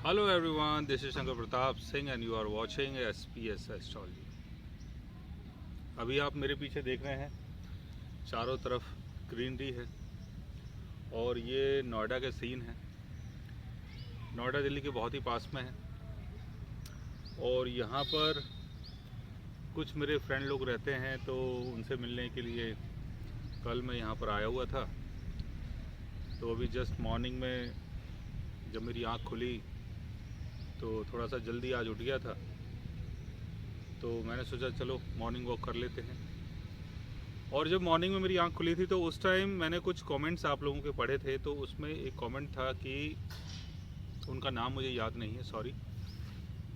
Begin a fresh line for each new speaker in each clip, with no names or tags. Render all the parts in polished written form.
Hello everyone, this is Shankar Pratap Singh and you are watching SPS Astrology। अभी आप मेरे पीछे देख रहे हैं, चारों तरफ ग्रीनरी है और ये नोएडा के सीन है। नोएडा दिल्ली के बहुत ही पास में है और यहाँ पर कुछ मेरे फ्रेंड लोग रहते हैं, तो उनसे मिलने के लिए कल मैं यहाँ पर आया हुआ था। तो अभी जस्ट मॉर्निंग में जब मेरी आँख खुली तो थोड़ा सा जल्दी आज उठ गया था, तो मैंने सोचा चलो मॉर्निंग वॉक कर लेते हैं। और जब मॉर्निंग में मेरी आंख खुली थी तो उस टाइम मैंने कुछ कमेंट्स आप लोगों के पढ़े थे, तो उसमें एक कमेंट था कि उनका नाम मुझे याद नहीं है, सॉरी।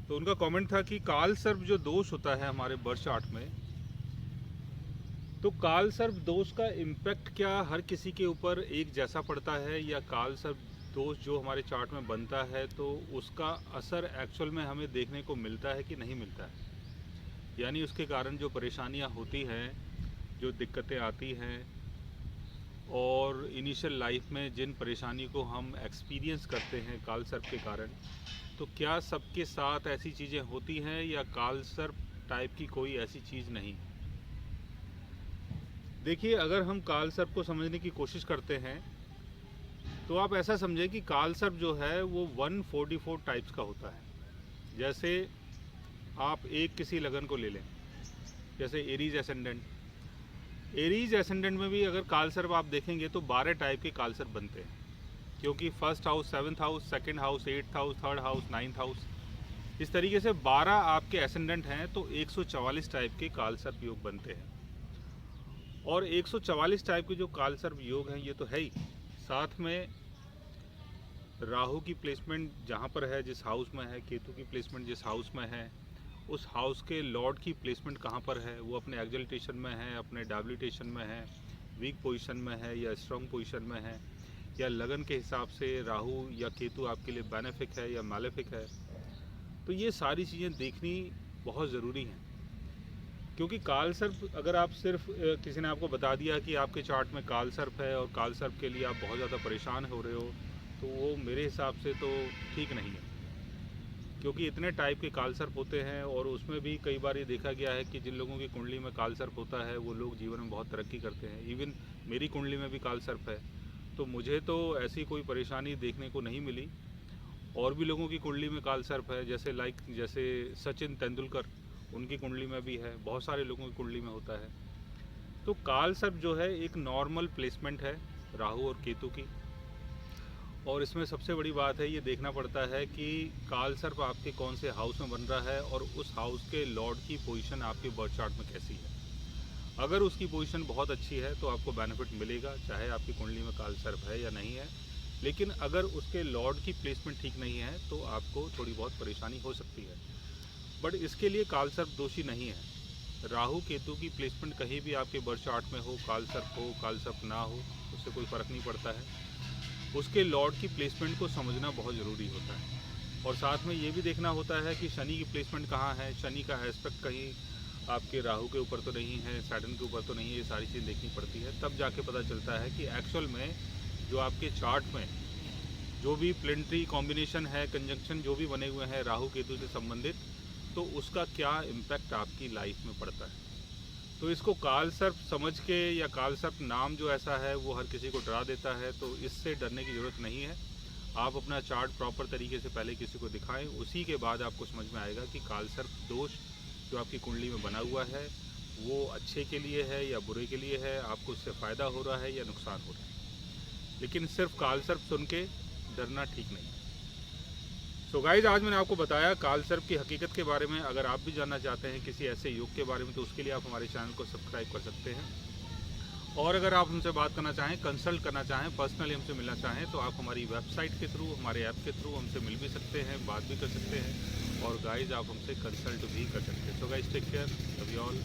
तो उनका कमेंट था कि काल सर्प जो दोष होता है हमारे बर्थ चार्ट में, तो काल सर्प दोष का इम्पैक्ट क्या हर किसी के ऊपर एक जैसा पड़ता है, या काल सर्प दोष जो हमारे चार्ट में बनता है तो उसका असर एक्चुअल में हमें देखने को मिलता है कि नहीं मिलता है। यानी उसके कारण जो परेशानियां होती हैं, जो दिक्कतें आती हैं और इनिशियल लाइफ में जिन परेशानी को हम एक्सपीरियंस करते हैं काल सर्प के कारण, तो क्या सबके साथ ऐसी चीज़ें होती हैं या काल सर्प टाइप की कोई ऐसी चीज़ नहीं। देखिए, अगर हम काल सर्प को समझने की कोशिश करते हैं तो आप ऐसा समझें कि काल सर्प जो है वो 144 टाइप्स का होता है। जैसे आप एक किसी लगन को ले लें, जैसे एरीज एसेंडेंट। एरीज एसेंडेंट में भी अगर काल सर्प आप देखेंगे तो 12 टाइप के काल सर्प बनते हैं, क्योंकि first house 7th house, second house 8th house, third house 9th house, इस तरीके से 12 आपके एसेंडेंट हैं, तो 144 टाइप के काल सर्प योग बनते हैं। और 144 टाइप के जो काल सर्प योग हैं ये तो है ही, साथ में राहु की प्लेसमेंट जहाँ पर है, जिस हाउस में है, केतु की प्लेसमेंट जिस हाउस में है, उस हाउस के लॉर्ड की प्लेसमेंट कहाँ पर है, वो अपने एक्सल्टेशन में है, अपने डेबिलिटेशन में है, वीक पोजीशन में है या स्ट्रॉन्ग पोजीशन में है, या लगन के हिसाब से राहु या केतु आपके लिए बेनिफिक है या मैलेफिक है। तो ये सारी चीज़ें देखनी बहुत ज़रूरी हैं, क्योंकि काल सर्प अगर आप सिर्फ किसी ने आपको बता दिया कि आपके चार्ट में काल सर्प है और काल सर्प के लिए आप बहुत ज़्यादा परेशान हो रहे हो, तो वो मेरे हिसाब से तो ठीक नहीं है। क्योंकि इतने टाइप के काल सर्प होते हैं और उसमें भी कई बार ये देखा गया है कि जिन लोगों की कुंडली में काल सर्प होता है वो लोग जीवन में बहुत तरक्की करते हैं। इवन मेरी कुंडली में भी काल सर्प है, तो मुझे तो ऐसी कोई परेशानी देखने को नहीं मिली। और भी लोगों की कुंडली में काल सर्प है, जैसे सचिन तेंदुलकर, उनकी कुंडली में भी है, बहुत सारे लोगों की कुंडली में होता है। तो काल सर्प जो है एक नॉर्मल प्लेसमेंट है राहु और केतु की, और इसमें सबसे बड़ी बात है ये देखना पड़ता है कि काल सर्प आपके कौन से हाउस में बन रहा है और उस हाउस के लॉर्ड की पोजीशन आपके बर्थ चार्ट में कैसी है। अगर उसकी पोजीशन बहुत अच्छी है तो आपको बेनिफिट मिलेगा, चाहे आपकी कुंडली में काल सर्प है या नहीं है। लेकिन अगर उसके लॉर्ड की प्लेसमेंट ठीक नहीं है तो आपको थोड़ी बहुत परेशानी हो सकती है, बट इसके लिए काल सर्प दोषी नहीं है। राहु केतु की प्लेसमेंट कहीं भी आपके बर्थ चार्ट में हो, काल सर्प ना हो, उससे कोई फ़र्क नहीं पड़ता है। उसके लॉर्ड की प्लेसमेंट को समझना बहुत ज़रूरी होता है। और साथ में ये भी देखना होता है कि शनि की प्लेसमेंट कहाँ है, शनि का एस्पेक्ट कहीं आपके राहु के ऊपर तो नहीं है, सैटर्न के ऊपर तो नहीं है। ये सारी चीज़ देखनी पड़ती है, तब जाके पता चलता है कि एक्चुअल में जो आपके चार्ट में जो भी प्लेनेटरी कॉम्बिनेशन है, कंजंक्शन जो भी बने हुए हैं राहु केतु से संबंधित, तो उसका क्या इम्पैक्ट आपकी लाइफ में पड़ता है। तो इसको काल सर्प समझ के, या काल सर्प नाम जो ऐसा है वो हर किसी को डरा देता है, तो इससे डरने की ज़रूरत नहीं है। आप अपना चार्ट प्रॉपर तरीके से पहले किसी को दिखाएं, उसी के बाद आपको समझ में आएगा कि काल सर्प दोष जो आपकी कुंडली में बना हुआ है वो अच्छे के लिए है या बुरे के लिए है, आपको उससे फ़ायदा हो रहा है या नुकसान हो रहा है। लेकिन सिर्फ काल सर्प सुन के डरना ठीक नहीं। तो गाइज, आज मैंने आपको बताया काल सर्प की हकीकत के बारे में। अगर आप भी जानना चाहते हैं किसी ऐसे योग के बारे में, तो उसके लिए आप हमारे चैनल को सब्सक्राइब कर सकते हैं। और अगर आप हमसे बात करना चाहें, कंसल्ट करना चाहें, पर्सनली हमसे मिलना चाहें, तो आप हमारी वेबसाइट के थ्रू, हमारे ऐप के थ्रू हमसे मिल भी सकते हैं, बात भी कर सकते हैं, और गाइज आप हमसे कंसल्ट भी कर सकते हैं। So guys, take care, love you all.